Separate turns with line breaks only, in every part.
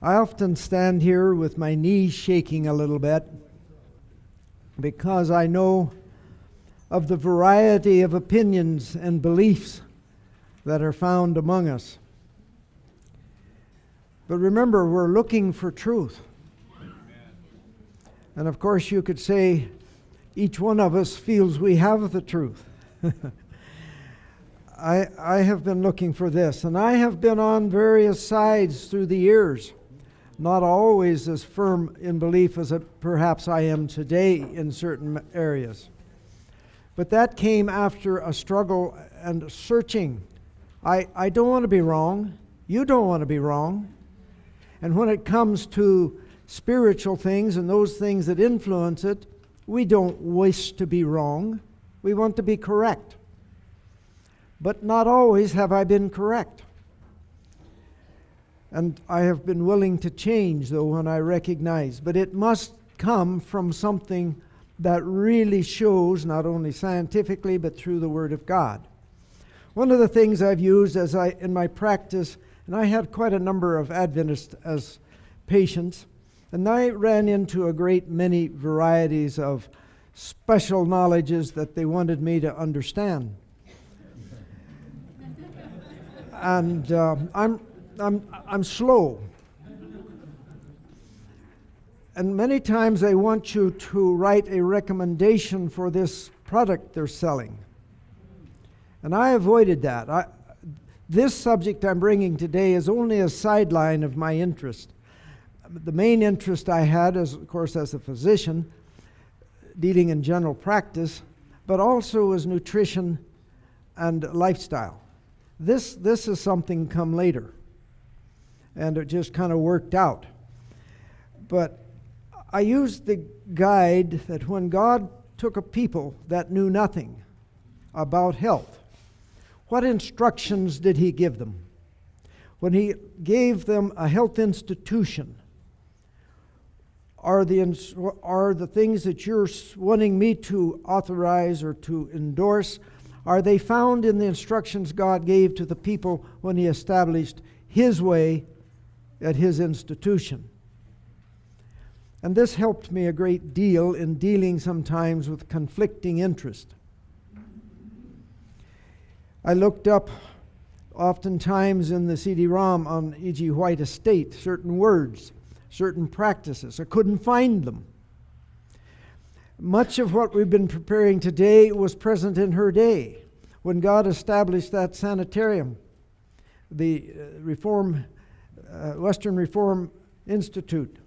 I often stand here with my knees shaking a little bit because I know of the variety of opinions and beliefs that are found among us. But remember, we're looking for truth. And of course, you could say each one of us feels we have the truth. I have been looking for this, and I have been on various sides through the years, not always as firm in belief as perhaps I am today in certain areas. But that came after a struggle and searching. I don't want to be wrong. You don't want to be wrong. And when it comes to spiritual things and those things that influence it, we don't wish to be wrong. We want to be correct. But not always have I been correct. And I have been willing to change, though, when I recognize. But it must come from something that really shows, not only scientifically, but through the Word of God. One of the things I've used in my practice, and I had quite a number of Adventists as patients, and I ran into a great many varieties of special knowledges that they wanted me to understand. And I'm slow. And many times they want you to write a recommendation for this product they're selling. And I avoided that. This subject I'm bringing today is only a sideline of my interest. The main interest I had is, of course, as a physician, dealing in general practice, but also as nutrition and lifestyle. This is something come later, and it just kind of worked out. But I used the guide that when God took a people that knew nothing about health, what instructions did He give them? When He gave them a health institution, are the things that you're wanting me to authorize or to endorse, are they found in the instructions God gave to the people when He established His way at His institution? And this helped me a great deal in dealing sometimes with conflicting interest. I looked up oftentimes in the CD-ROM on E.G. White Estate certain words, certain practices. I couldn't find them. Much of what we've been preparing today was present in her day when God established that sanitarium, the Western Reform Institute.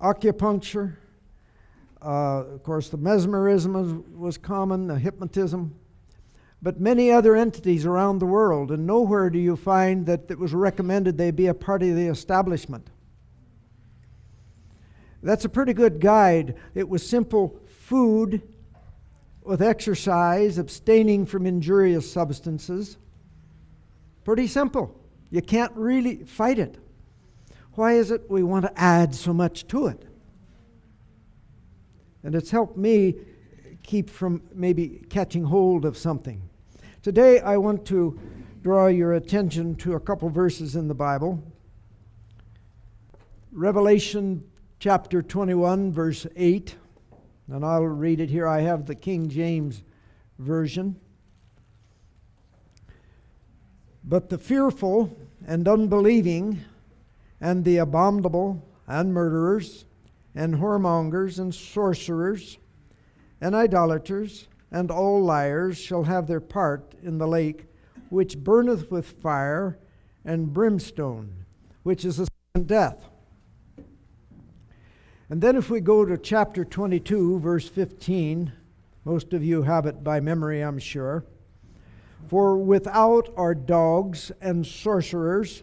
Acupuncture, of course, the mesmerism was common, the hypnotism, but many other entities around the world, and nowhere do you find that it was recommended they be a part of the establishment. That's a pretty good guide. It was simple food with exercise, abstaining from injurious substances. Pretty simple. You can't really fight it. Why is it we want to add so much to it? And it's helped me keep from maybe catching hold of something. Today I want to draw your attention to a couple verses in the Bible. Revelation chapter 21, verse 8. And I'll read it here. I have the King James Version. But the fearful and unbelieving and the abominable and murderers and whoremongers and sorcerers and idolaters and all liars shall have their part in the lake which burneth with fire and brimstone, which is the second death. And then if we go to chapter 22, verse 15, most of you have it by memory, I'm sure. For without are dogs and sorcerers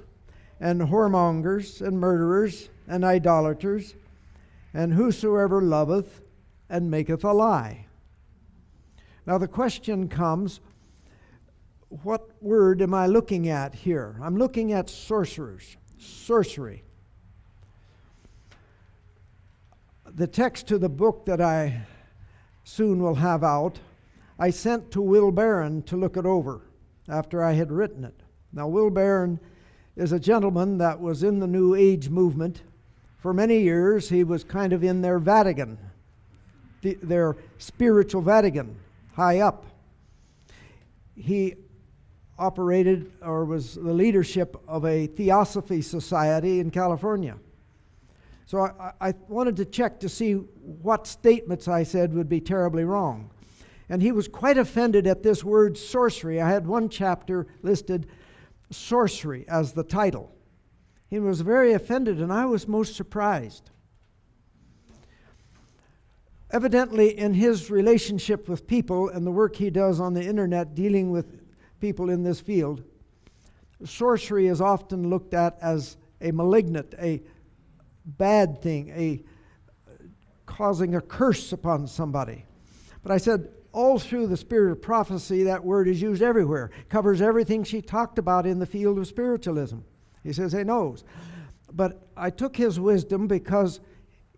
and whoremongers and murderers and idolaters, and whosoever loveth and maketh a lie. Now the question comes, what word am I looking at here? I'm looking at sorcerers, sorcery. The text to the book that I soon will have out, I sent to Will Barron to look it over after I had written it. Now Will Barron is a gentleman that was in the New Age movement. For many years, he was kind of in their Vatican, their spiritual Vatican, high up. He operated or was the leadership of a Theosophy Society in California. So I wanted to check to see what statements I said would be terribly wrong. And he was quite offended at this word sorcery. I had one chapter listed sorcery as the title. He was very offended, and I was most surprised. Evidently, in his relationship with people and the work he does on the internet dealing with people in this field, sorcery is often looked at as a malignant, a bad thing, a causing a curse upon somebody. But I said, all through the spirit of prophecy, that word is used everywhere. Covers everything she talked about in the field of spiritualism. He says he knows. But I took his wisdom because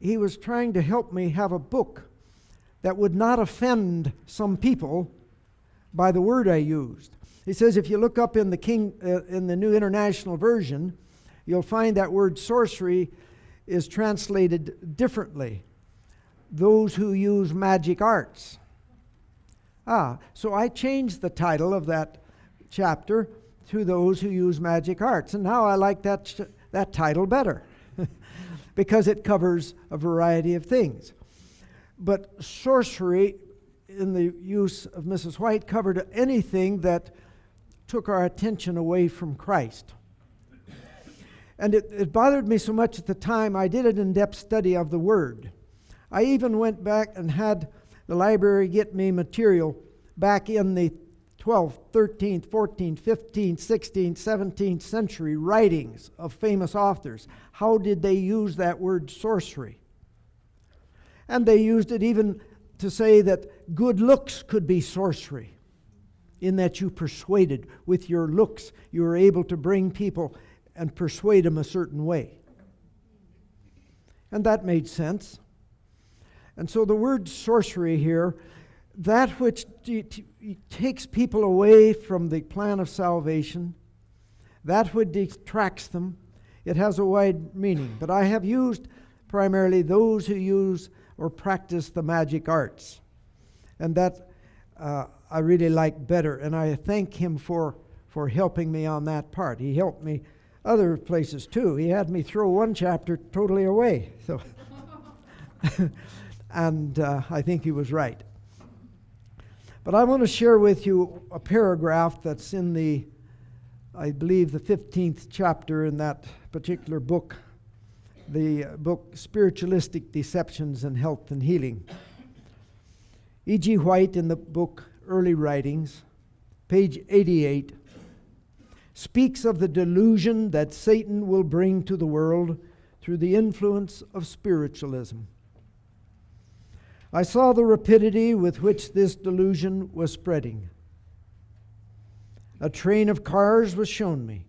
he was trying to help me have a book that would not offend some people by the word I used. He says if you look up in the New International Version, you'll find that word sorcery is translated differently. Those who use magic arts. So I changed the title of that chapter to those who use magic arts. And now I like that title better because it covers a variety of things. But sorcery, in the use of Mrs. White, covered anything that took our attention away from Christ. And it bothered me so much at the time, I did an in-depth study of the Word. I even went back and had the library get me material back in the 12th, 13th, 14th, 15th, 16th, 17th century writings of famous authors. How did they use that word sorcery? And they used it even to say that good looks could be sorcery, in that you persuaded with your looks. You were able to bring people and persuade them a certain way. And that made sense. And so the word sorcery here, that which takes people away from the plan of salvation, that which detracts them, it has a wide meaning. But I have used primarily those who use or practice the magic arts. And that I really like better. And I thank him for helping me on that part. He helped me other places too. He had me throw one chapter totally away. So, and I think he was right. But I want to share with you a paragraph that's in I believe the 15th chapter in that particular book, the book Spiritualistic Deceptions in Health and Healing. E.G. White, in the book Early Writings, page 88, speaks of the delusion that Satan will bring to the world through the influence of spiritualism. I saw the rapidity with which this delusion was spreading. A train of cars was shown me,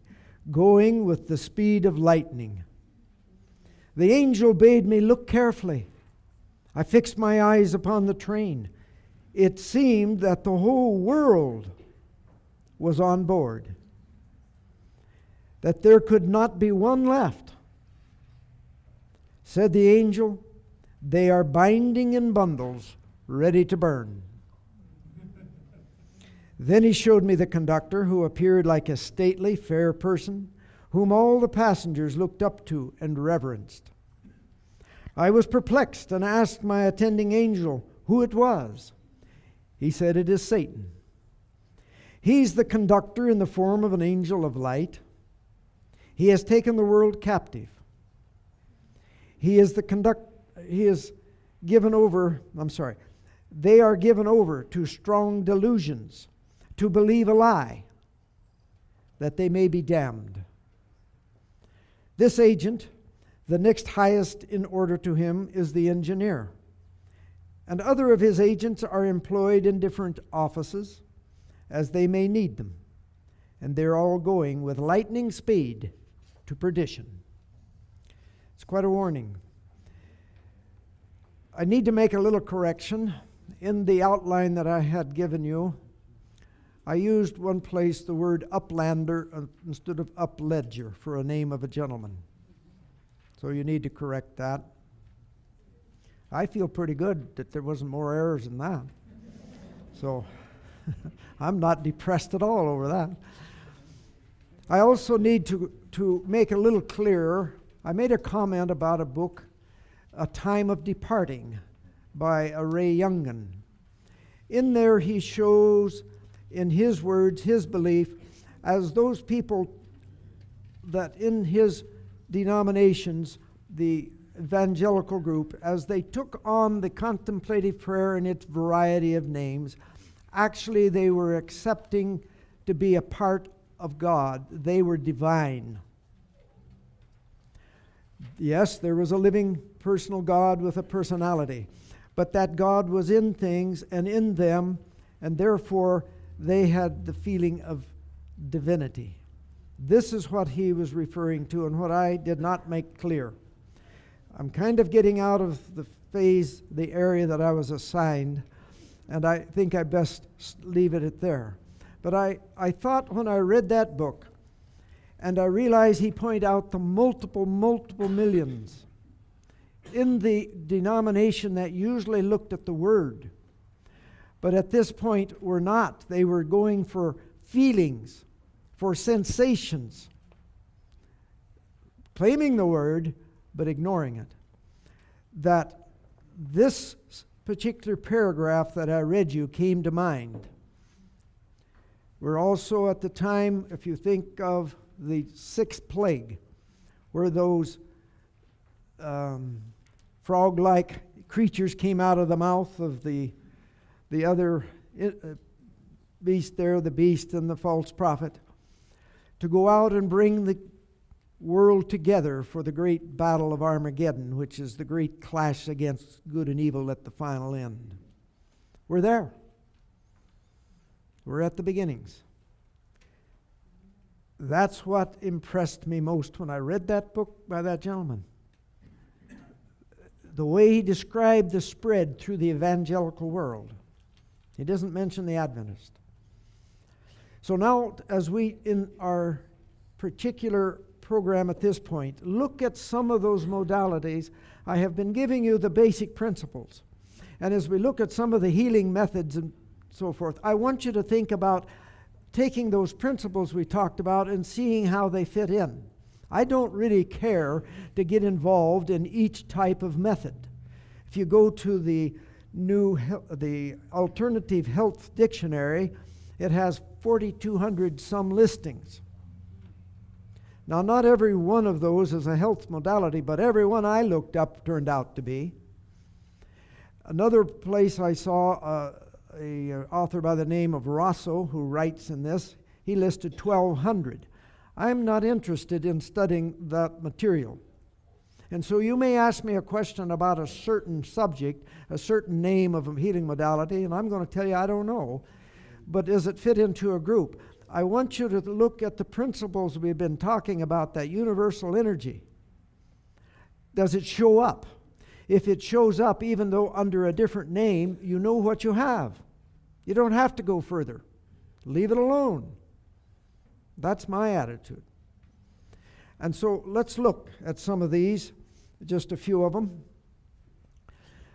going with the speed of lightning. The angel bade me look carefully. I fixed my eyes upon the train. It seemed that the whole world was on board, that there could not be one left. Said the angel, "They are binding in bundles, ready to burn." Then he showed me the conductor, who appeared like a stately, fair person, whom all the passengers looked up to and reverenced. I was perplexed and asked my attending angel who it was. He said, "It is Satan. He's the conductor in the form of an angel of light. He has taken the world captive. They are given over to strong delusions, to believe a lie, that they may be damned. This agent, the next highest in order to him, is the engineer. And other of his agents are employed in different offices as they may need them. And they're all going with lightning speed to perdition." It's quite a warning. I need to make a little correction. In the outline that I had given you, I used one place the word uplander instead of upledger for a name of a gentleman. So you need to correct that. I feel pretty good that there wasn't more errors than that. So I'm not depressed at all over that. I also need to make a little clearer. I made a comment about a book, A Time of Departing, by Ray Youngin. In there he shows, in his words, his belief, as those people that in his denominations, the evangelical group, as they took on the contemplative prayer in its variety of names, actually they were accepting to be a part of God. They were divine. Yes, there was a living personal God with a personality, but that God was in things and in them, and therefore they had the feeling of divinity. This is what he was referring to and what I did not make clear. I'm kind of getting out of the phase, the area that I was assigned, and I think I best leave it at there. But I thought when I read that book, and I realized he pointed out the multiple millions in the denomination that usually looked at the Word, but at this point were not. They were going for feelings, for sensations, claiming the Word, but ignoring it. That this particular paragraph that I read you came to mind. We're also at the time, if you think of the sixth plague, where those frog-like creatures came out of the mouth of the other beast there, the beast and the false prophet, to go out and bring the world together for the great battle of Armageddon, which is the great clash against good and evil at the final end. We're there. We're at the beginnings. That's what impressed me most when I read that book by that gentleman. The way he described the spread through the evangelical world. He doesn't mention the Adventist. So now, as we, in our particular program at this point, look at some of those modalities. I have been giving you the basic principles. And as we look at some of the healing methods and so forth, I want you to think about taking those principles we talked about and seeing how they fit in. I don't really care to get involved in each type of method. If you go to the Alternative Health Dictionary, it has 4,200 some listings. Now, not every one of those is a health modality, but every one I looked up turned out to be. Another place I saw an author by the name of Rosso, who writes in this, he listed 1,200. I'm not interested in studying that material. And so you may ask me a question about a certain subject, a certain name of a healing modality, and I'm going to tell you I don't know. But does it fit into a group? I want you to look at the principles we've been talking about, that universal energy. Does it show up? If it shows up, even though under a different name, you know what you have. You don't have to go further. Leave it alone. That's my attitude. And so let's look at some of these, just a few of them.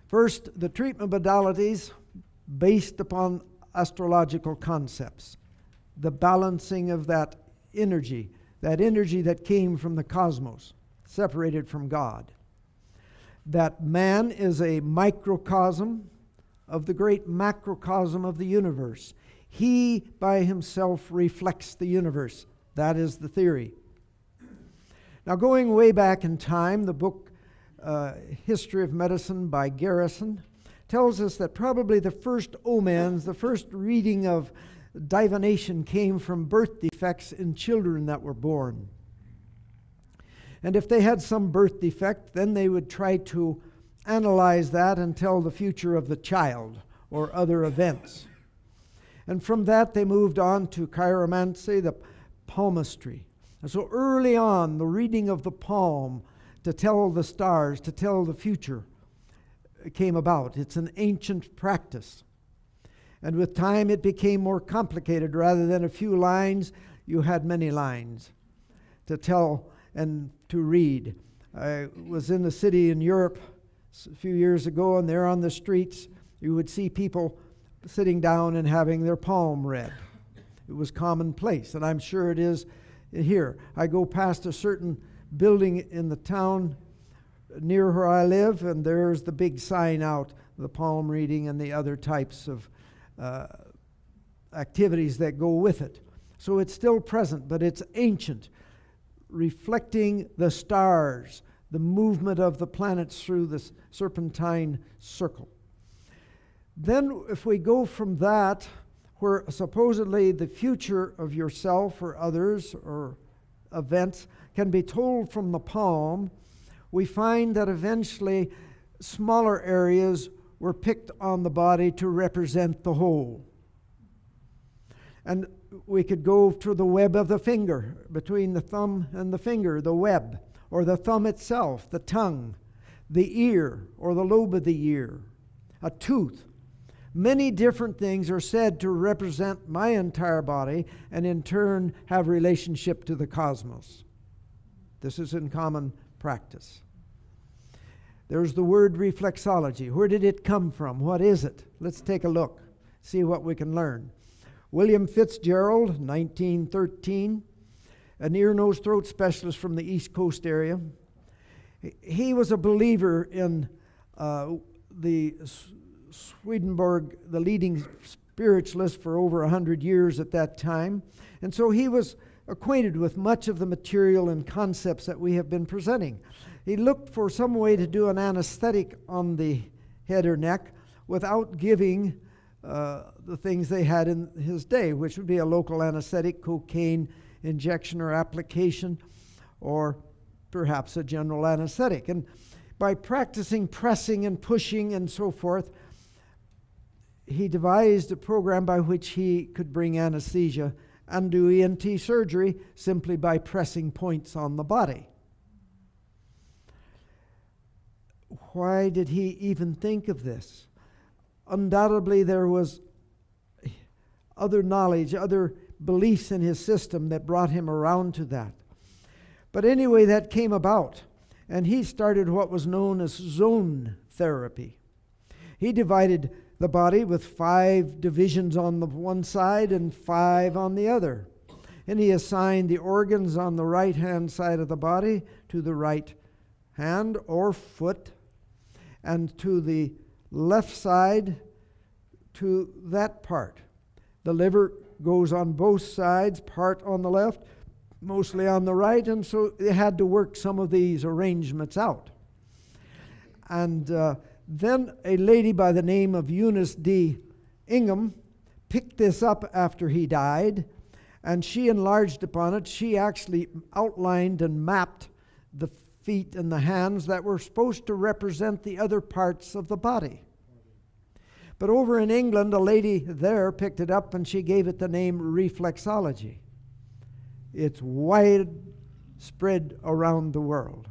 First, the treatment modalities based upon astrological concepts. The balancing of that energy that came from the cosmos, separated from God. That man is a microcosm of the great macrocosm of the universe. He by himself reflects the universe. That is the theory. Now, going way back in time, the book History of Medicine by Garrison tells us that probably the first omens, the first reading of divination, came from birth defects in children that were born. And if they had some birth defect, then they would try to analyze that and tell the future of the child or other events. And from that they moved on to chiromancy, the palmistry. And so early on, the reading of the palm to tell the stars, to tell the future, came about. It's an ancient practice. And with time, it became more complicated. Rather than a few lines, you had many lines to tell and to read. I was in a city in Europe a few years ago, and there on the streets, you would see people sitting down and having their palm read. It was commonplace, and I'm sure it is here. I go past a certain building in the town near where I live, and there's the big sign out, the palm reading and the other types of activities that go with it. So it's still present, but it's ancient, reflecting the stars, the movement of the planets through this serpentine circle. Then if we go from that, where supposedly the future of yourself or others or events can be told from the palm, we find that eventually smaller areas were picked on the body to represent the whole. And we could go to the web of the finger, between the thumb and the finger, the web, or the thumb itself, the tongue, the ear, or the lobe of the ear, a tooth. Many different things are said to represent my entire body and in turn have relationship to the cosmos. This is in common practice. There's the word reflexology. Where did it come from? What is it? Let's take a look, see what we can learn. William Fitzgerald, 1913, an ear, nose, throat specialist from the East Coast area. He was a believer in the Swedenborg, the leading spiritualist for over 100 years at that time. And so he was acquainted with much of the material and concepts that we have been presenting. He looked for some way to do an anesthetic on the head or neck without giving the things they had in his day, which would be a local anesthetic, cocaine injection or application, or perhaps a general anesthetic. And by practicing pressing and pushing and so forth, he devised a program by which he could bring anesthesia and do ENT surgery simply by pressing points on the body. Why did he even think of this? Undoubtedly, there was other knowledge, other beliefs in his system that brought him around to that. But anyway, that came about, and he started what was known as zone therapy. He divided the body with 5 divisions on the one side and 5 on the other. And he assigned the organs on the right-hand side of the body to the right hand or foot, and to the left side to that part. The liver goes on both sides, part on the left, mostly on the right, and so they had to work some of these arrangements out. And then a lady by the name of Eunice D. Ingham picked this up after he died, and she enlarged upon it. She actually outlined and mapped the feet and the hands that were supposed to represent the other parts of the body. But over in England, a lady there picked it up and she gave it the name reflexology. It's widespread around the world.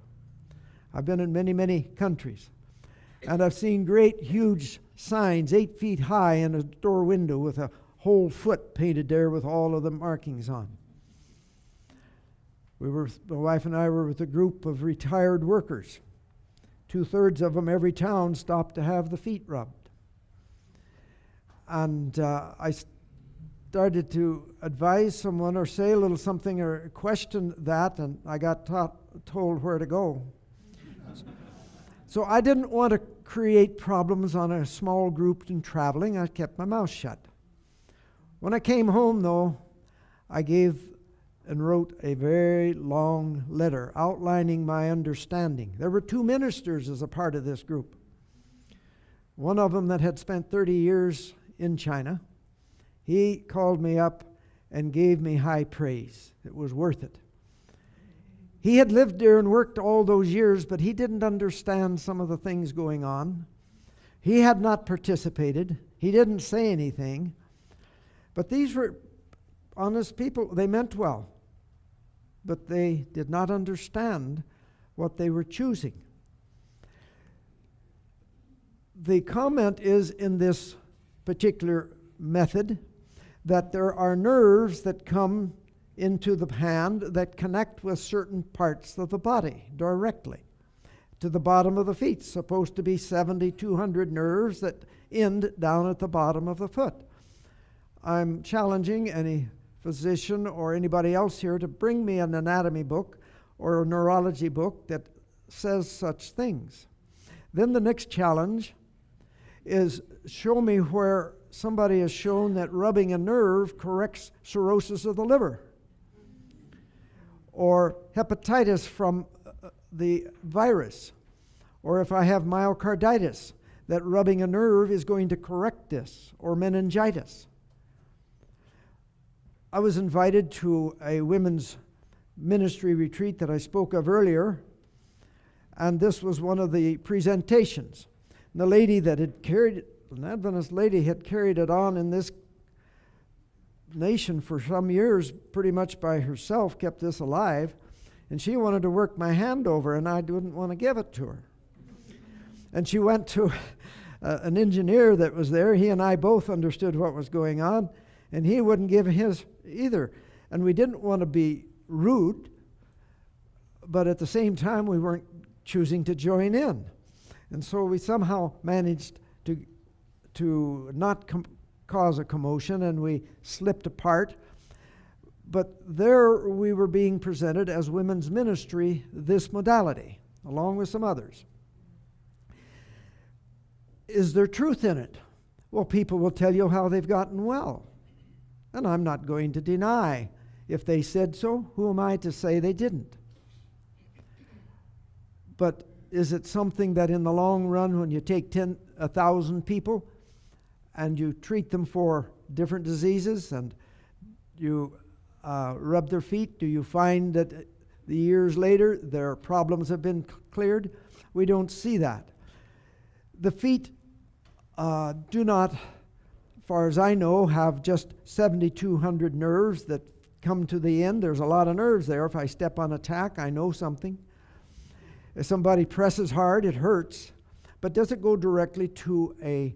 I've been in many, many countries. And I've seen great, huge signs, 8 feet high in a door window with a whole foot painted there with all of the markings on. My wife and I were with a group of retired workers. 2/3 of them, every town, stopped to have the feet rubbed. And I started to advise someone or say a little something or question that, and I got told where to go. So I didn't want to create problems on a small group and traveling. I kept my mouth shut. When I came home, though, I gave and wrote a very long letter outlining my understanding. There were 2 ministers as a part of this group. One of them that had spent 30 years in China, he called me up and gave me high praise. It was worth it. He had lived there and worked all those years, but he didn't understand some of the things going on. He had not participated. He didn't say anything. But these were honest people. They meant well, but they did not understand what they were choosing. The comment is in this particular method that there are nerves that come into the hand that connect with certain parts of the body directly. To the bottom of the feet, supposed to be 7,200 nerves that end down at the bottom of the foot. I'm challenging any physician or anybody else here to bring me an anatomy book or a neurology book that says such things. Then the next challenge is show me where somebody has shown that rubbing a nerve corrects cirrhosis of the liver or hepatitis from the virus, or if I have myocarditis, that rubbing a nerve is going to correct this, or meningitis. I was invited to a women's ministry retreat that I spoke of earlier, and this was one of the presentations. And the lady that had carried, an Adventist lady, had carried it on in this nation for some years, pretty much by herself, kept this alive, and she wanted to work my hand over, and I didn't want to give it to her. And she went to an engineer that was there. He and I both understood what was going on, and he wouldn't give his either. And we didn't want to be rude, but at the same time, we weren't choosing to join in. And so we somehow managed to not cause a commotion, and we slipped apart. But there we were being presented as women's ministry, this modality, along with some others. Is there truth in it? Well, people will tell you how they've gotten well. And I'm not going to deny. If they said so, who am I to say they didn't? But is it something that in the long run, when you take 1,000 people and you treat them for different diseases and you rub their feet, do you find that the years later their problems have been cleared? We don't see that. The feet do not, as far as I know, have just 7,200 nerves that come to the end. There's a lot of nerves there. If I step on a tack, I know something. If somebody presses hard, it hurts. But does it go directly to a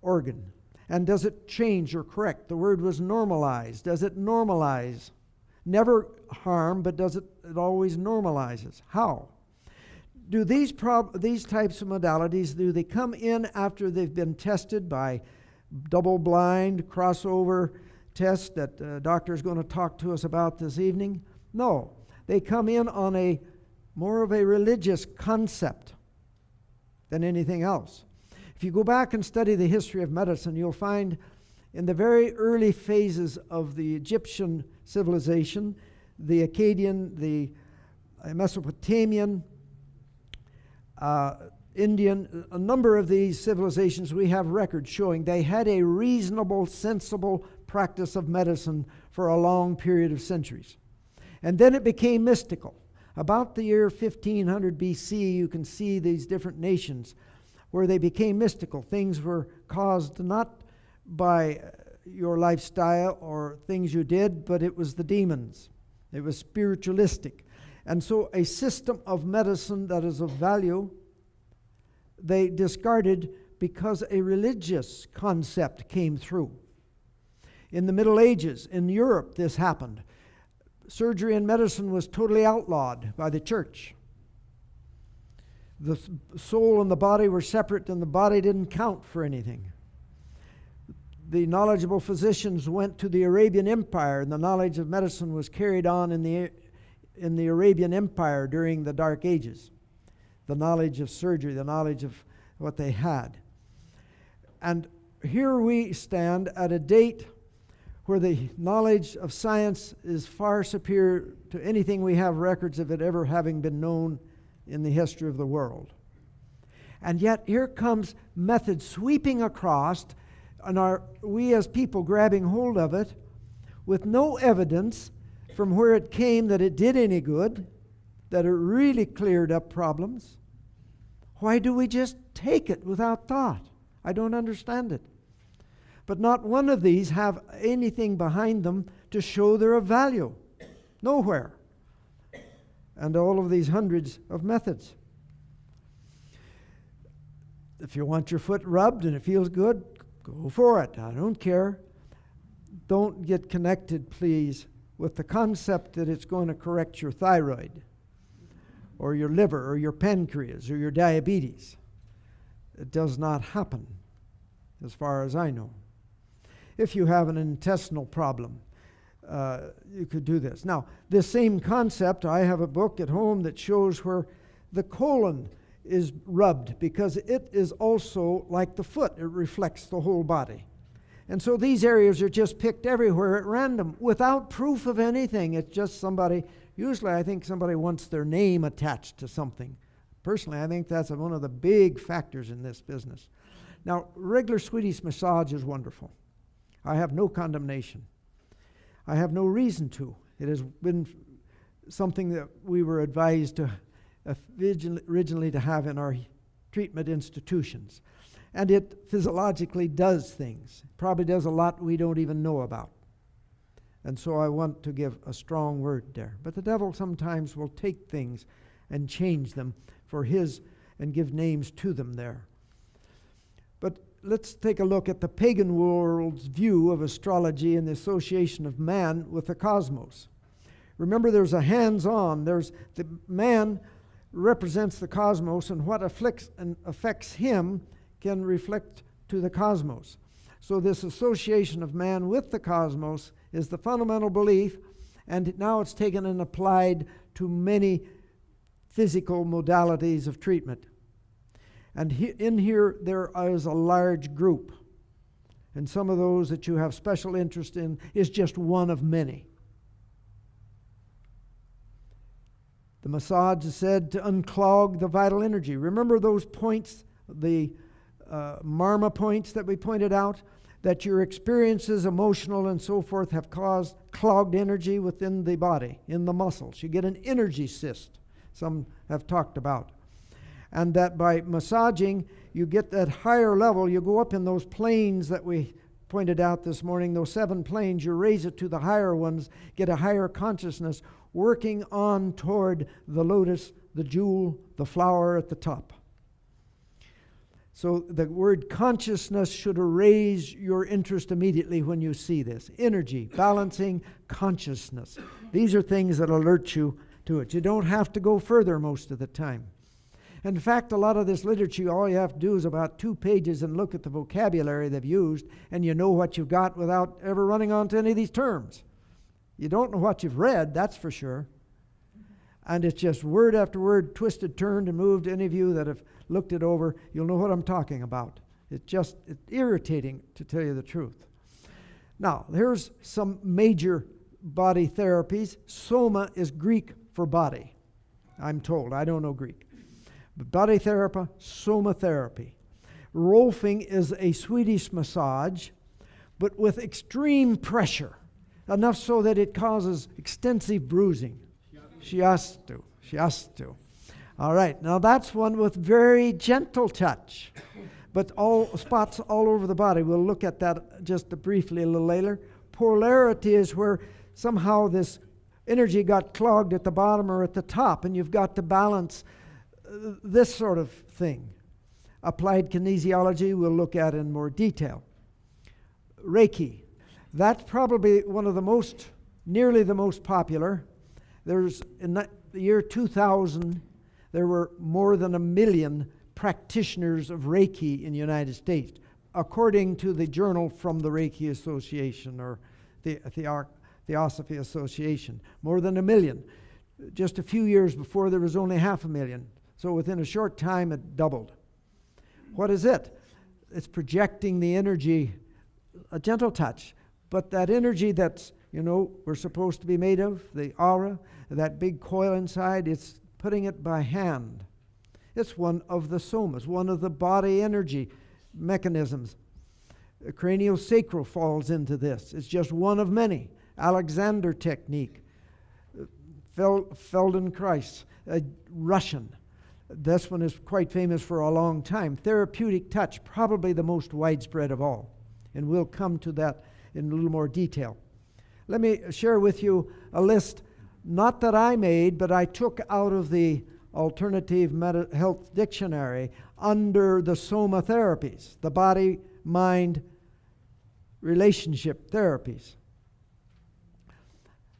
organ? And does it change or correct? The word was normalize. Does it normalize? Never harm, but does it always normalizes? How? Do these types of modalities, do they come in after they've been tested by double-blind crossover tests that doctor is going to talk to us about this evening? No. They come in on a more of a religious concept than anything else. If you go back and study the history of medicine, you'll find in the very early phases of the Egyptian civilization, the Akkadian, the Mesopotamian, Indian, a number of these civilizations we have records showing they had a reasonable, sensible practice of medicine for a long period of centuries. And then it became mystical. About the year 1500 BC, you can see these different nations where they became mystical. Things were caused not by your lifestyle or things you did, but it was the demons. It was spiritualistic. And so a system of medicine that is of value, they discarded because a religious concept came through. In the Middle Ages, in Europe, this happened. Surgery and medicine was totally outlawed by the church. The soul and the body were separate, and the body didn't count for anything. The knowledgeable physicians went to the Arabian Empire, and the knowledge of medicine was carried on in the Arabian Empire during the Dark Ages. The knowledge of surgery, the knowledge of what they had. And here we stand at a date where the knowledge of science is far superior to anything we have records of it ever having been known in the history of the world. And yet here comes method sweeping across, and we as people grabbing hold of it with no evidence from where it came that it did any good, that it really cleared up problems. Why do we just take it without thought? I don't understand it. But not one of these have anything behind them to show they're of value. Nowhere. And all of these hundreds of methods. If you want your foot rubbed and it feels good, Go for it. I don't care. Don't get connected, please, with the concept that it's going to correct your thyroid or your liver or your pancreas or your diabetes. It does not happen, as far as I know. If you have an intestinal problem, you could do this. Now, this same concept, I have a book at home that shows where the colon is rubbed, because it is also like the foot. It reflects the whole body. And so these areas are just picked everywhere at random without proof of anything. It's just somebody, usually I think somebody wants their name attached to something. Personally, I think that's one of the big factors in this business. Now, regular Swedish massage is wonderful. I have no condemnation. I have no reason to. It has been something that we were advised to originally to have in our treatment institutions. And it physiologically does things. Probably does a lot we don't even know about. And so I want to give a strong word there. But the devil sometimes will take things and change them for his and give names to them there. But let's take a look at the pagan world's view of astrology and the association of man with the cosmos. Remember, there's a hands-on. There's the man represents the cosmos, and what affects him can reflect to the cosmos. So this association of man with the cosmos is the fundamental belief, and now it's taken and applied to many physical modalities of treatment. And in here there is a large group, and some of those that you have special interest in is just one of many. The massage is said to unclog the vital energy. Remember those points, the Marma points that we pointed out, that your experiences, emotional and so forth, have caused clogged energy within the body, in the muscles. You get an energy cyst, some have talked about. And that by massaging, you get that higher level. You go up in those planes that we pointed out this morning, those 7 planes, you raise it to the higher ones, get a higher consciousness, working on toward the lotus, the jewel, the flower at the top. So the word consciousness should raise your interest immediately when you see this. Energy, balancing, consciousness. These are things that alert you to it. You don't have to go further most of the time. In fact, a lot of this literature, all you have to do is about 2 pages and look at the vocabulary they've used, and you know what you've got without ever running onto any of these terms. You don't know what you've read, that's for sure. And it's just word after word, twisted, turned, and moved. Any of you that have looked it over, you'll know what I'm talking about. It's irritating, to tell you the truth. Now, here's some major body therapies. Soma is Greek for body, I'm told. I don't know Greek. But body therapy, soma therapy. Rolfing is a Swedish massage, but with extreme pressure, enough so that it causes extensive bruising. Shiastu. All right, now that's one with very gentle touch, but all spots all over the body. We'll look at that just briefly a little later. Polarity is where somehow this energy got clogged at the bottom or at the top, and you've got to balance this sort of thing. Applied kinesiology we'll look at in more detail. Reiki, that's probably one of the most, nearly the most popular. There's, in the year 2000, there were more than 1 million practitioners of Reiki in the United States, according to the journal from the Reiki Association, or the Theosophy Association. More than 1 million. Just a few years before, there was only 500,000. So within a short time, it doubled. What is it? It's projecting the energy, a gentle touch, but that energy that's, we're supposed to be made of, the aura, that big coil inside, it's putting it by hand. It's one of the somas, one of the body energy mechanisms. The craniosacral falls into this. It's just one of many. Alexander technique, Feldenkrais, Russian. This one is quite famous for a long time. Therapeutic touch, probably the most widespread of all. And we'll come to that in a little more detail. Let me share with you a list, not that I made, but I took out of the Alternative Health Dictionary under the soma therapies, the body, mind, relationship therapies.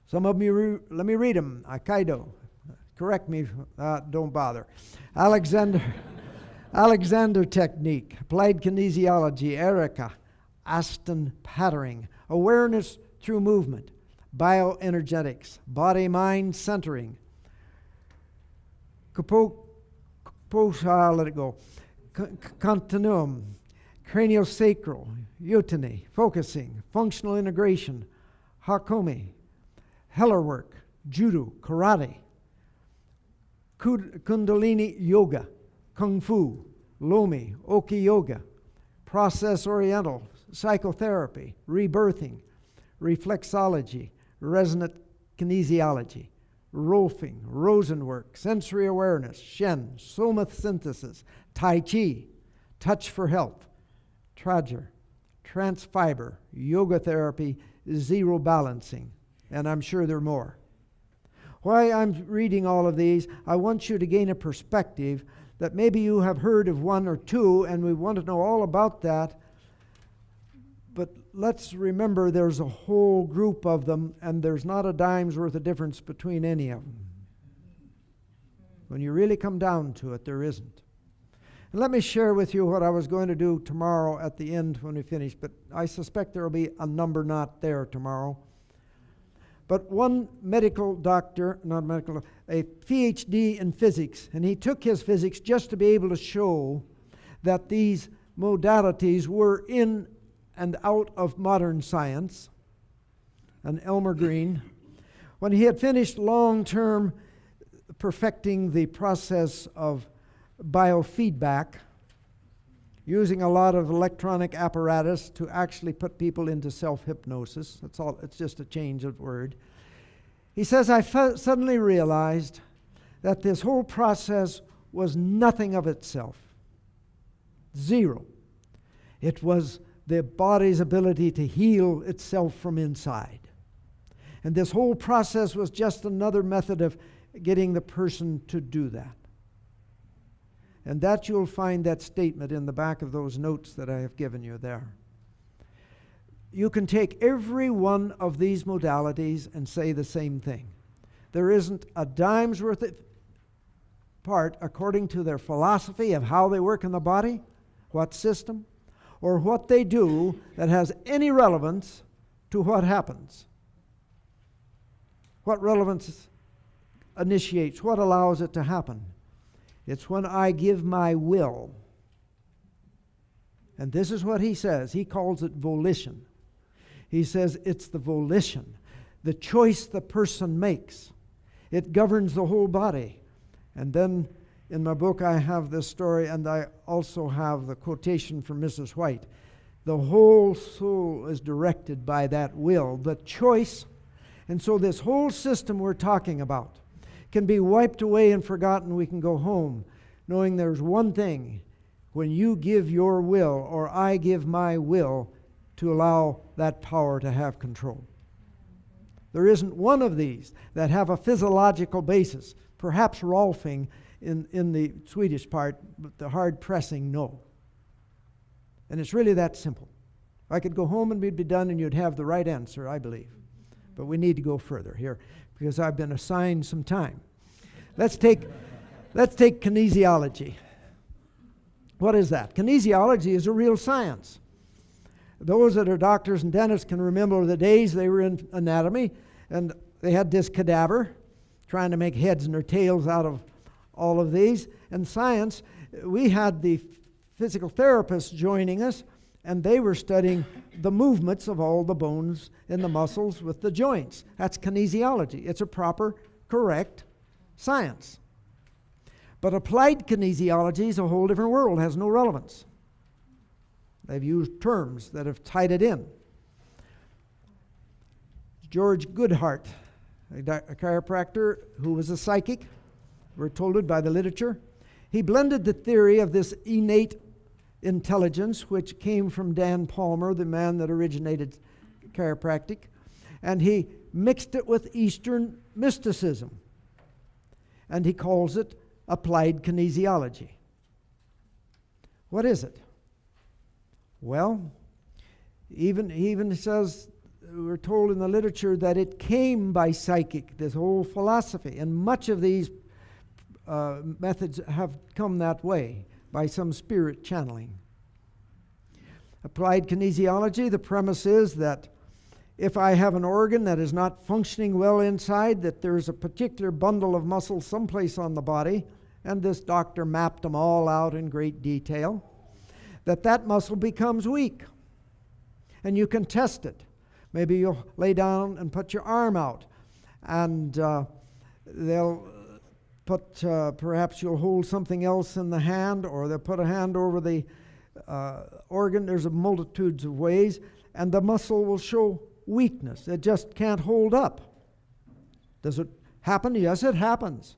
Some of them, let me read them. Aikido. Correct me, don't bother. Alexander technique, applied kinesiology, Erica, Aston patterning, awareness through movement, bioenergetics, body-mind centering, let it go, continuum, craniosacral, utani, focusing, functional integration, Hakomi, Heller work, judo, karate, kundalini yoga, kung fu, lomi, oki yoga, process oriental, psychotherapy, rebirthing, reflexology, resonant kinesiology, Rolfing, Rosenwork, sensory awareness, Shen, soma synthesis, Tai Chi, touch for health, Trager, transfiber, yoga therapy, zero balancing, and I'm sure there are more. Why I'm reading all of these, I want you to gain a perspective that maybe you have heard of one or two, and we want to know all about that. But let's remember there's a whole group of them, and there's not a dime's worth of difference between any of them. When you really come down to it, there isn't. And let me share with you what I was going to do tomorrow at the end when we finish, but I suspect there will be a number not there tomorrow. But one medical doctor, a PhD in physics, and he took his physics just to be able to show that these modalities were in and out of modern science, and Elmer Green, when he had finished long-term perfecting the process of biofeedback, using a lot of electronic apparatus to actually put people into self-hypnosis. That's all. It's just a change of word. He says, I suddenly realized that this whole process was nothing of itself. Zero. It was the body's ability to heal itself from inside. And this whole process was just another method of getting the person to do that. And that you'll find that statement in the back of those notes that I have given you there. You can take every one of these modalities and say the same thing. There isn't a dime's worth of part according to their philosophy of how they work in the body, what system, or what they do that has any relevance to what happens. What relevance initiates, what allows it to happen? It's when I give my will. And this is what he says. He calls it volition. He says it's the volition, the choice the person makes. It governs the whole body. And then in my book I have this story, and I also have the quotation from Mrs. White. The whole soul is directed by that will, the choice. And so this whole system we're talking about can be wiped away and forgotten. We can go home knowing there's one thing. When you give your will, or I give my will, to allow that power to have control. There isn't one of these that have a physiological basis. Perhaps Rolfing in the Swedish part, but the hard pressing, no. And it's really that simple. I could go home and we'd be done and you'd have the right answer, I believe. But we need to go further here because I've been assigned some time. Let's take kinesiology. What is that? Kinesiology is a real science. Those that are doctors and dentists can remember the days they were in anatomy and they had this cadaver trying to make heads and their tails out of all of these. And science, we had the physical therapists joining us, and they were studying the movements of all the bones and the muscles with the joints. That's kinesiology. It's a proper, correct science. But applied kinesiology is a whole different world, has no relevance. They've used terms that have tied it in. George Goodhart, a chiropractor who was a psychic, we're told it by the literature. He blended the theory of this innate intelligence, which came from Dan Palmer, the man that originated chiropractic, and he mixed it with Eastern mysticism. And he calls it applied kinesiology. What is it? Well, He even says, we're told in the literature that it came by psychic, this whole philosophy. And much of these methods have come that way, by some spirit channeling. Applied kinesiology, the premise is that if I have an organ that is not functioning well inside, that there's a particular bundle of muscles someplace on the body, and this doctor mapped them all out in great detail, that muscle becomes weak. And you can test it. Maybe you'll lay down and put your arm out, and they'll put, perhaps you'll hold something else in the hand, or they'll put a hand over the organ. There's a multitudes of ways, and the muscle will show weakness. It just can't hold up. Does it happen? Yes, it happens.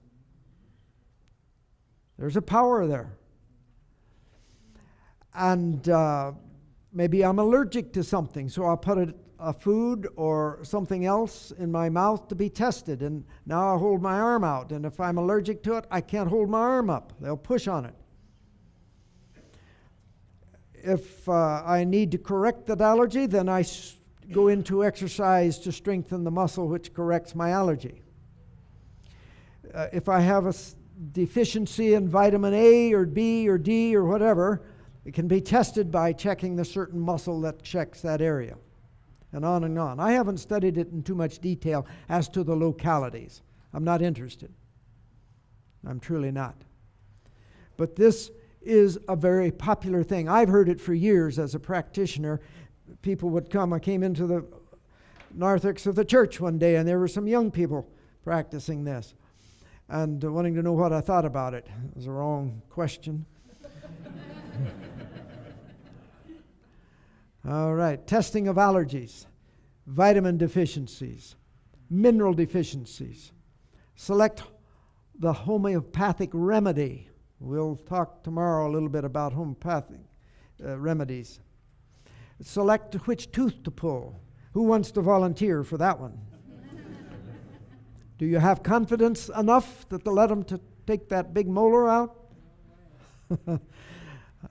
There's a power there. And maybe I'm allergic to something, so I'll put a food or something else in my mouth to be tested, and now I hold my arm out, and if I'm allergic to it, I can't hold my arm up. They'll push on it. If I need to correct that allergy, then I go into exercise to strengthen the muscle which corrects my allergy. If I have a deficiency in vitamin A or B or D or whatever, it can be tested by checking the certain muscle that checks that area, and on and on. I haven't studied it in too much detail as to the localities. I'm not interested. I'm truly not. But this is a very popular thing. I've heard it for years as a practitioner. People would come. I came into the narthex of the church one day, and there were some young people practicing this and wanting to know what I thought about it. It was a wrong question. All right, testing of allergies, vitamin deficiencies, mineral deficiencies. Select the homeopathic remedy. We'll talk tomorrow a little bit about homeopathic remedies. Select which tooth to pull. Who wants to volunteer for that one? Do you have confidence enough that they'll let them to take that big molar out?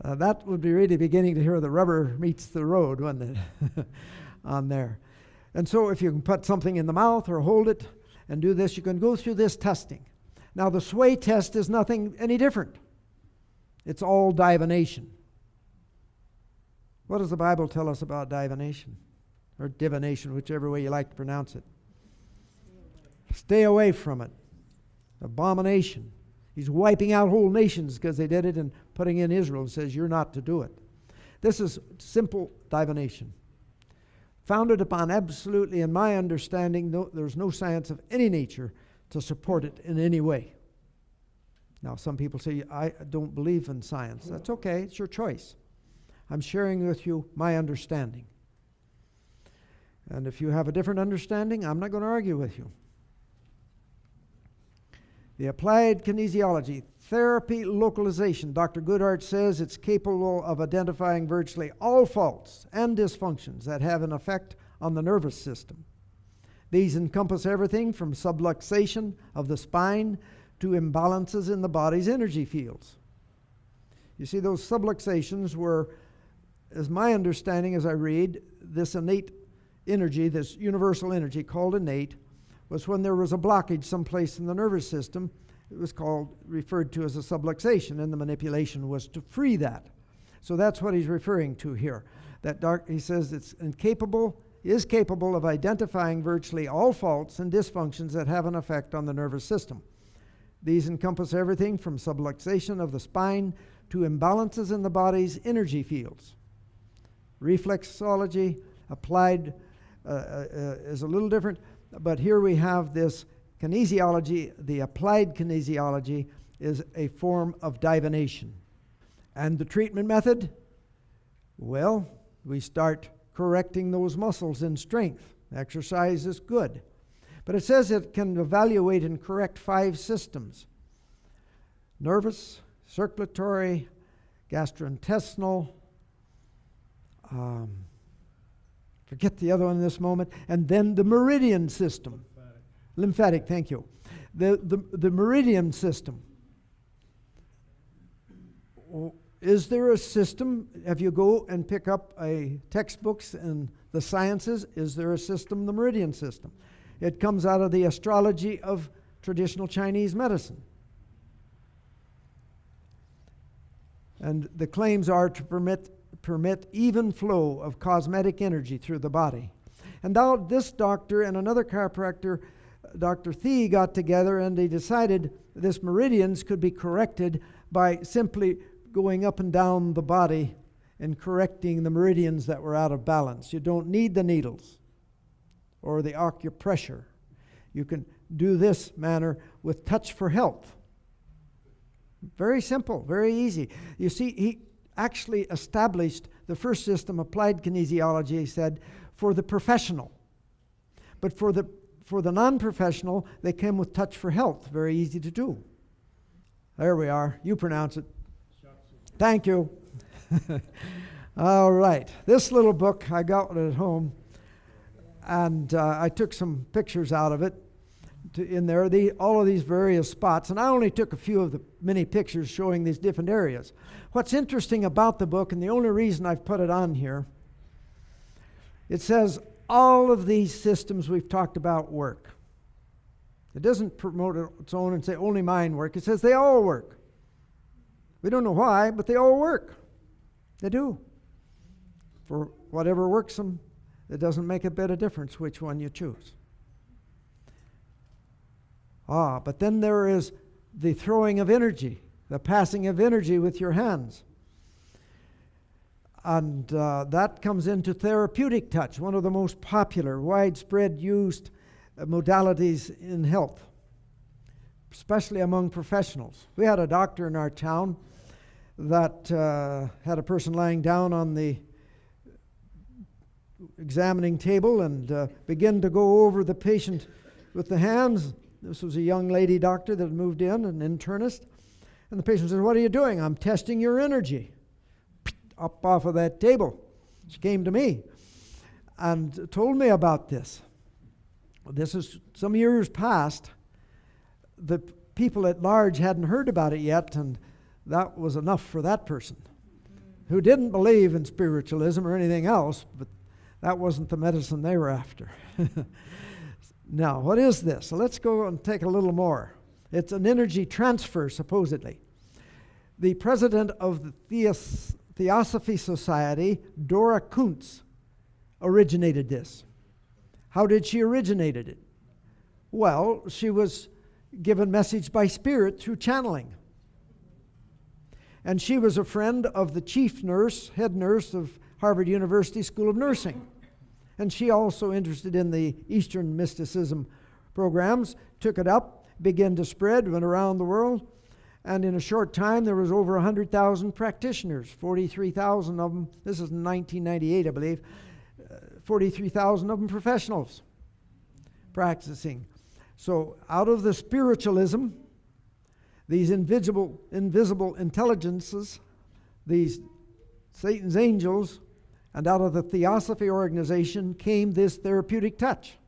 That would be really beginning to hear the rubber meets the road, wouldn't it? On there. And so if you can put something in the mouth or hold it and do this, you can go through this testing. Now the sway test is nothing any different. It's all divination. What does the Bible tell us about divination? Or divination, whichever way you like to pronounce it. Stay away from it. Abomination. He's wiping out whole nations because they did it and putting in Israel and says you're not to do it. This is simple divination. Founded upon absolutely, in my understanding, there's no science of any nature to support it in any way. Now, some people say, I don't believe in science. That's okay. It's your choice. I'm sharing with you my understanding. And if you have a different understanding, I'm not going to argue with you. The applied kinesiology, therapy localization. Dr. Goodhart says it's capable of identifying virtually all faults and dysfunctions that have an effect on the nervous system. These encompass everything from subluxation of the spine to imbalances in the body's energy fields. You see, those subluxations were, as my understanding as I read, this innate energy, this universal energy called innate, was when there was a blockage someplace in the nervous system. It was referred to as a subluxation, and the manipulation was to free that. So that's what he's referring to here. He says it's is capable of identifying virtually all faults and dysfunctions that have an effect on the nervous system. These encompass everything from subluxation of the spine to imbalances in the body's energy fields. Reflexology applied is a little different, but here we have this kinesiology. The applied kinesiology is a form of divination. And the treatment method? Well, we start correcting those muscles in strength. Exercise is good. But it says it can evaluate and correct 5 systems: nervous, circulatory, gastrointestinal, forget the other one in this moment, and then the meridian system. Lymphatic, thank you. The meridian system. Is there a system, if you go and pick up a textbooks in the sciences, is there a system, the meridian system? It comes out of the astrology of traditional Chinese medicine. And the claims are to permit even flow of cosmetic energy through the body. And now this doctor and another chiropractor, Dr. Thie, got together and they decided this meridians could be corrected by simply going up and down the body and correcting the meridians that were out of balance. You don't need the needles or the acupressure. You can do this manner with Touch for Health. Very simple, very easy. You see, he actually established the first system, applied kinesiology, he said, for the professional. But for the non-professional, they came with Touch for Health. Very easy to do. There we are. You pronounce it. Thank you. All right. This little book, I got it at home, and I took some pictures out of it in there, all of these various spots, and I only took a few of the many pictures showing these different areas. What's interesting about the book, and the only reason I've put it on here, it says all of these systems we've talked about work. It doesn't promote its own and say only mine work. It says they all work. We don't know why, but they all work. They do. For whatever works them, it doesn't make a bit of difference which one you choose. But then there is the throwing of energy, the passing of energy with your hands. And that comes into therapeutic touch, one of the most popular, widespread used modalities in health, especially among professionals. We had a doctor in our town that had a person lying down on the examining table and began to go over the patient with the hands. This was a young lady doctor that had moved in, an internist. And the patient said, "What are you doing?" "I'm testing your energy." Up off of that table. She came to me and told me about this. This is some years past. The people at large hadn't heard about it yet, and that was enough for that person who didn't believe in spiritualism or anything else, but that wasn't the medicine they were after. Now, what is this? So let's go and take a little more. It's an energy transfer, supposedly. The president of the Theosophy Society, Dora Kuntz, originated this. How did she originate it? Well, she was given message by spirit through channeling. And she was a friend of the chief nurse, head nurse of Harvard University School of Nursing. And she also interested in the Eastern mysticism programs, took it up, began to spread, went around the world, and in a short time there was over 100,000 practitioners, 43,000 of them, this is 1998 I believe, 43,000 of them professionals practicing. So out of the spiritualism, these invisible intelligences, these Satan's angels, and out of the Theosophy organization came this therapeutic touch.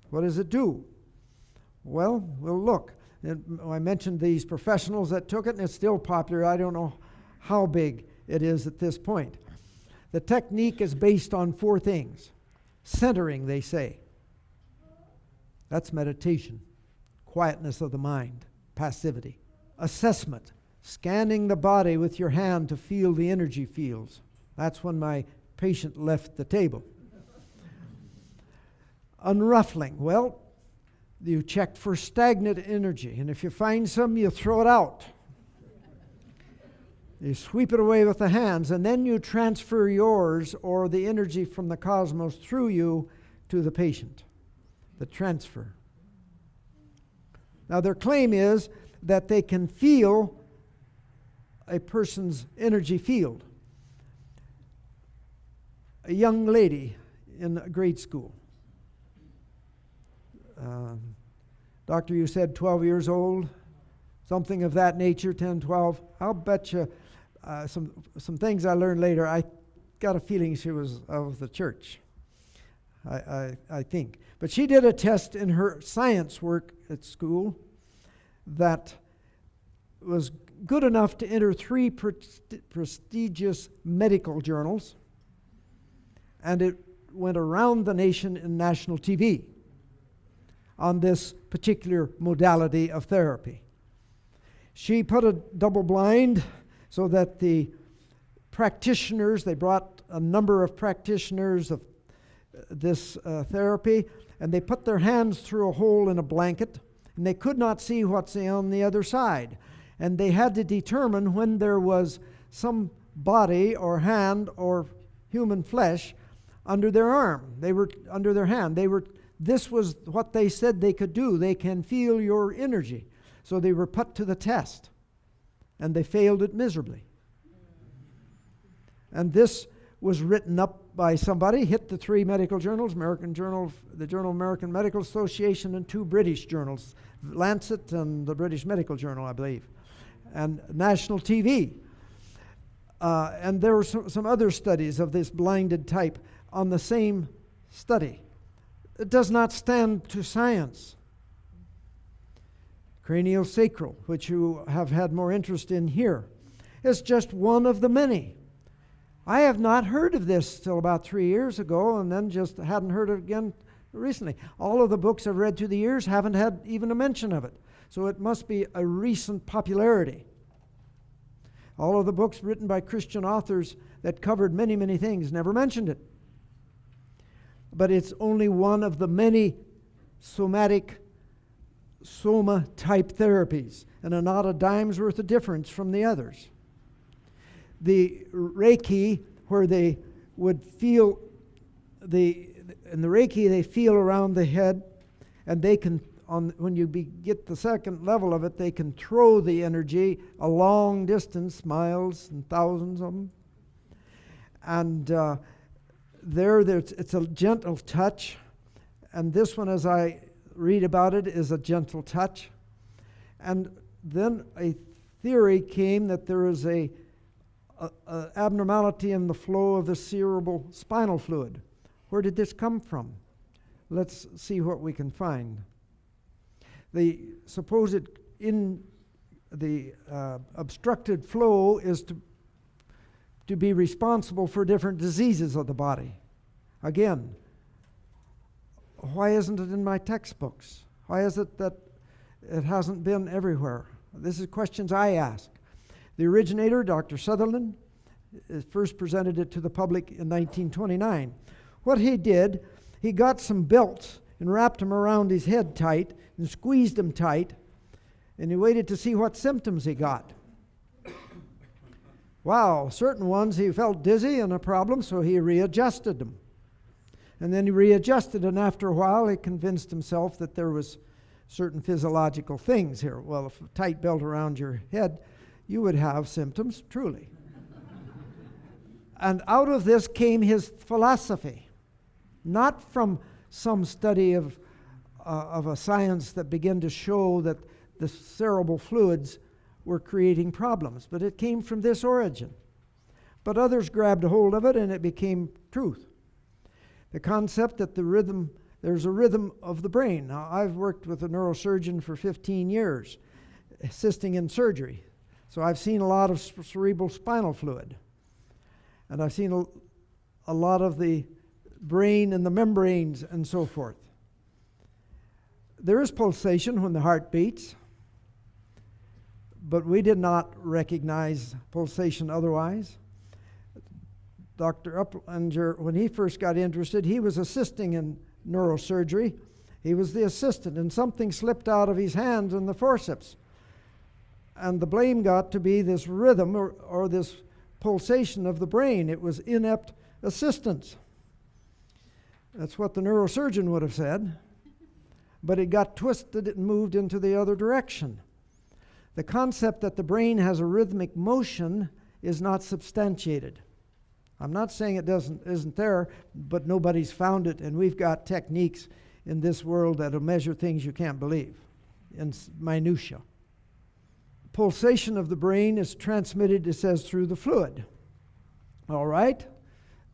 What does it do? Well, we'll look. I mentioned these professionals that took it, and it's still popular. I don't know how big it is at this point. The technique is based on 4 things. Centering, they say. That's meditation. Quietness of the mind. Passivity. Assessment. Scanning the body with your hand to feel the energy fields. That's when my patient left the table. Unruffling. Well, you check for stagnant energy, and if you find some, you throw it out. You sweep it away with the hands, and then you transfer yours or the energy from the cosmos through you to the patient. The transfer. Now, their claim is that they can feel a person's energy field. A young lady in grade school. Doctor, you said 12 years old, something of that nature, 10, 12. I'll bet you some things I learned later, I got a feeling she was of the church, I think. But she did a test in her science work at school that was good enough to enter 3 prestigious medical journals, and it went around the nation in national TV on this particular modality of therapy. She put a double blind so that the practitioners, they brought a number of practitioners of this therapy, and they put their hands through a hole in a blanket, and they could not see what's on the other side. And they had to determine when there was some body or hand or human flesh under their arm. They were under their hand. This was what they said they could do. They can feel your energy. So they were put to the test, and they failed it miserably. And this was written up by somebody, hit the 3 medical journals, American Journal, the Journal of American Medical Association, and 2 British journals, Lancet and the British Medical Journal, I believe, and national TV. And there were some other studies of this blinded type on the same study. It does not stand to science. Craniosacral, which you have had more interest in here, is just one of the many. I have not heard of this till about 3 years ago, and then just hadn't heard it again recently. All of the books I've read through the years haven't had even a mention of it. So it must be a recent popularity. All of the books written by Christian authors that covered many, many things never mentioned it. But it's only one of the many somatic soma-type therapies, and not a dime's worth of difference from the others. The Reiki, where they would feel in the Reiki they feel around the head, and they can, when you get the second level of it, they can throw the energy a long distance, miles and thousands of them. And it's a gentle touch, and this one, as I read about it, is a gentle touch. And then a theory came that there is a abnormality in the flow of the cerebral spinal fluid. Where did this come from? Let's see what we can find. The supposed obstructed flow is to be responsible for different diseases of the body. Again, why isn't it in my textbooks? Why is it that it hasn't been everywhere? This is questions I ask. The originator, Dr. Sutherland, first presented it to the public in 1929. What he did, he got some belts and wrapped them around his head tight and squeezed them tight, and he waited to see what symptoms he got. Wow, certain ones he felt dizzy and a problem, so he readjusted them. And then he readjusted, and after a while he convinced himself that there was certain physiological things here. Well, if a tight belt around your head, you would have symptoms, truly. And out of this came his philosophy, not from some study of a science that began to show that the cerebral fluids were creating problems, but it came from this origin. But others grabbed a hold of it, and it became truth. The concept that there's a rhythm of the brain. Now, I've worked with a neurosurgeon for 15 years, assisting in surgery. So I've seen a lot of cerebral spinal fluid. And I've seen a lot of the brain and the membranes and so forth. There is pulsation when the heart beats, but we did not recognize pulsation otherwise. Dr. Uplinger, when he first got interested, he was assisting in neurosurgery. He was the assistant, and something slipped out of his hands in the forceps. And the blame got to be this rhythm or this pulsation of the brain. It was inept assistance. That's what the neurosurgeon would have said. But it got twisted and moved into the other direction. The concept that the brain has a rhythmic motion is not substantiated. I'm not saying it isn't there, but nobody's found it, and we've got techniques in this world that'll measure things you can't believe in minutia. Pulsation of the brain is transmitted, it says, through the fluid. All right?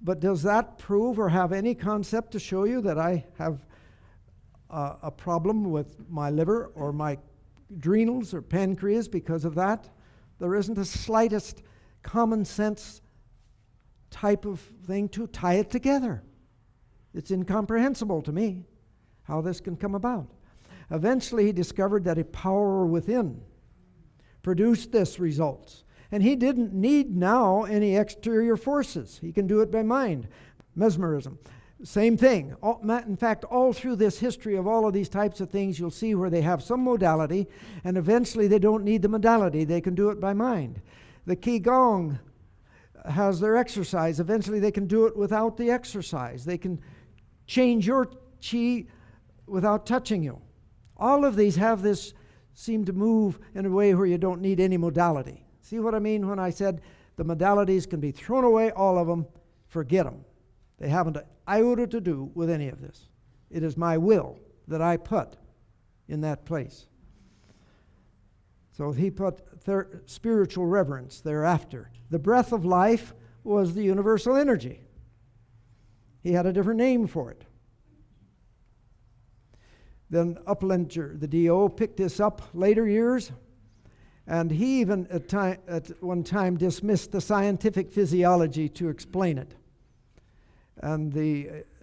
But does that prove or have any concept to show you that I have a problem with my liver or my adrenals or pancreas because of that? There isn't the slightest common sense type of thing to tie it together. It's incomprehensible to me how this can come about. Eventually, he discovered that a power within produced this results. And he didn't need now any exterior forces. He can do it by mind. Mesmerism, same thing. In fact, all through this history of all of these types of things, you'll see where they have some modality, and eventually they don't need the modality. They can do it by mind. The Qigong has their exercise. Eventually they can do it without the exercise. They can change your qi without touching you. All of these have this, seem to move in a way where you don't need any modality. See what I mean when I said the modalities can be thrown away, all of them, forget them. They haven't an iota to do with any of this. It is my will that I put in that place. So he put spiritual reverence thereafter. The breath of life was the universal energy. He had a different name for it. Then Uplinger, the D.O., picked this up later years, and he even at one time dismissed the scientific physiology to explain it. And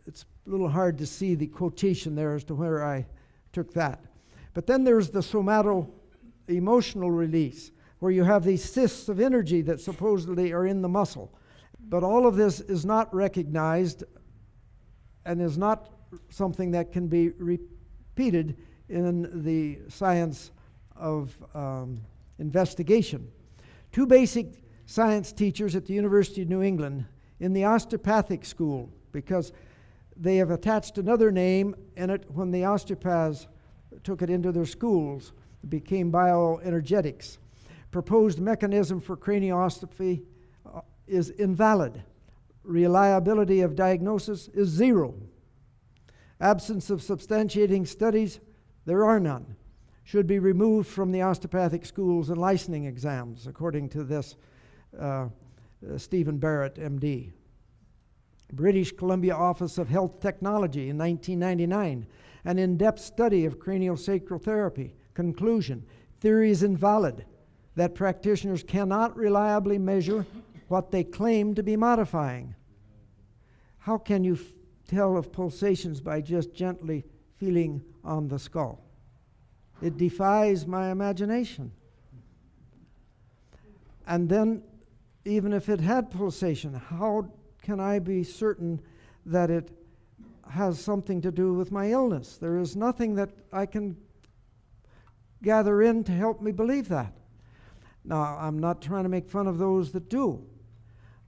it's a little hard to see the quotation there as to where I took that. But then there's the somato-emotional release, where you have these cysts of energy that supposedly are in the muscle. But all of this is not recognized and is not something that can be repeated in the science of investigation. Two basic science teachers at the University of New England in the osteopathic school, because they have attached another name in it when the osteopaths took it into their schools. It became bioenergetics. Proposed mechanism for craniooscopy is invalid. Reliability of diagnosis is zero. Absence of substantiating studies, there are none. Should be removed from the osteopathic schools and licensing exams, according to this Stephen Barrett, MD. British Columbia Office of Health Technology in 1999, an in-depth study of craniosacral therapy. Conclusion, theory is invalid, that practitioners cannot reliably measure what they claim to be modifying. How can you tell of pulsations by just gently feeling on the skull? It defies my imagination. And then, even if it had pulsation, how can I be certain that it has something to do with my illness? There is nothing that I can gather in to help me believe that. Now, I'm not trying to make fun of those that do,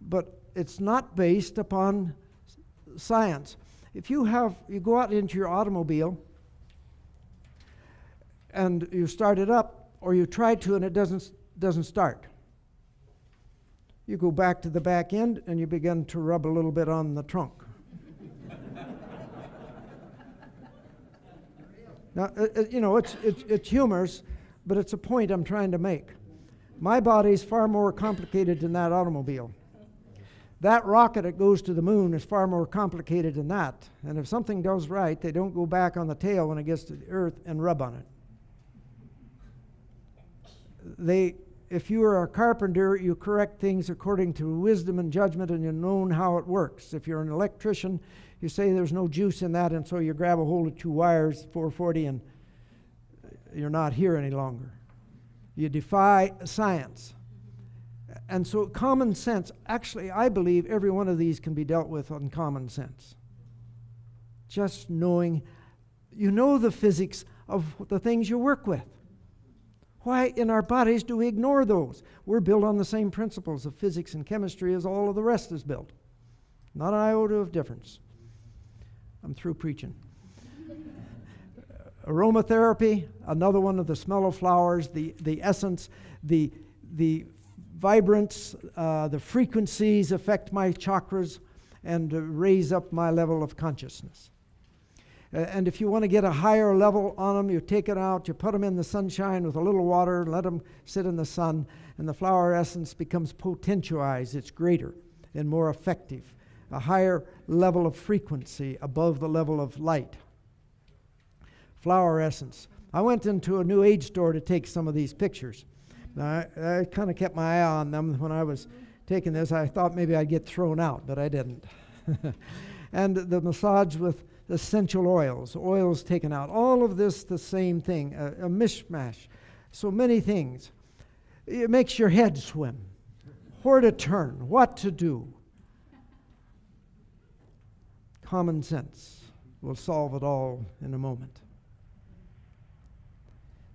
but it's not based upon science. If you go out into your automobile and you start it up, or you try to and it doesn't start, you go back to the back end and you begin to rub a little bit on the trunk. Now, it's humorous, but it's a point I'm trying to make. My body's far more complicated than that automobile. That rocket that goes to the moon is far more complicated than that. And if something goes right, they don't go back on the tail when it gets to the earth and rub on it. If you are a carpenter, you correct things according to wisdom and judgment, and you know how it works. If you're an electrician, you say there's no juice in that, and so you grab a hold of two wires, 440, and you're not here any longer. You defy science. And so common sense, actually, I believe every one of these can be dealt with on common sense. Just knowing, you know the physics of the things you work with. Why in our bodies do we ignore those? We're built on the same principles of physics and chemistry as all of the rest is built. Not an iota of difference. I'm through preaching. Aromatherapy, another one of the smell of flowers, the essence, the vibrance, the frequencies affect my chakras and raise up my level of consciousness. And if you want to get a higher level on them, you take it out, you put them in the sunshine with a little water, let them sit in the sun, and the flower essence becomes potentialized. It's greater and more effective, a higher level of frequency above the level of light. Flower essence. I went into a New Age store to take some of these pictures Now, I kind of kept my eye on them when I was taking this. I thought maybe I'd get thrown out, but I didn't. And the massage with essential oils taken out. All of this the same thing, a mishmash. So many things. It makes your head swim. Where to turn, what to do. Common sense will solve it all in a moment.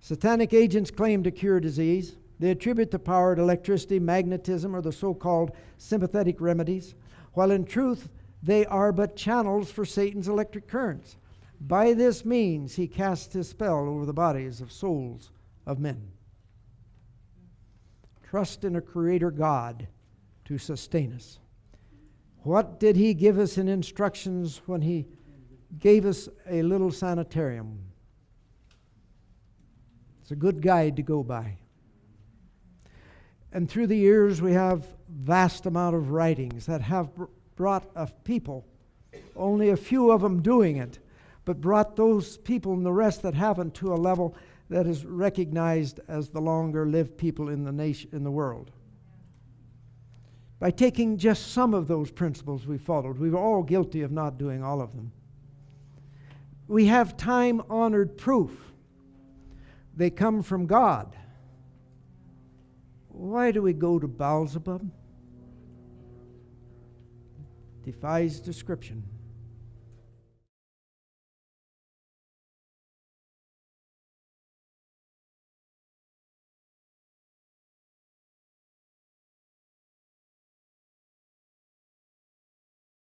Satanic agents claim to cure disease. They attribute the power to electricity, magnetism, or the so-called sympathetic remedies, while in truth they are but channels for Satan's electric currents. By this means he casts his spell over the bodies of souls of men. Trust in a creator God to sustain us. What did he give us in instructions when he gave us a little sanitarium? It's a good guide to go by. And through the years we have vast amount of writings that have brought people, only a few of them doing it, but brought those people and the rest that haven't to a level that is recognized as the longer lived people in the nation, in the world. By taking just some of those principles we followed, we were all guilty of not doing all of them. We have time-honored proof. They come from God. Why do we go to Beelzebub? Defies description.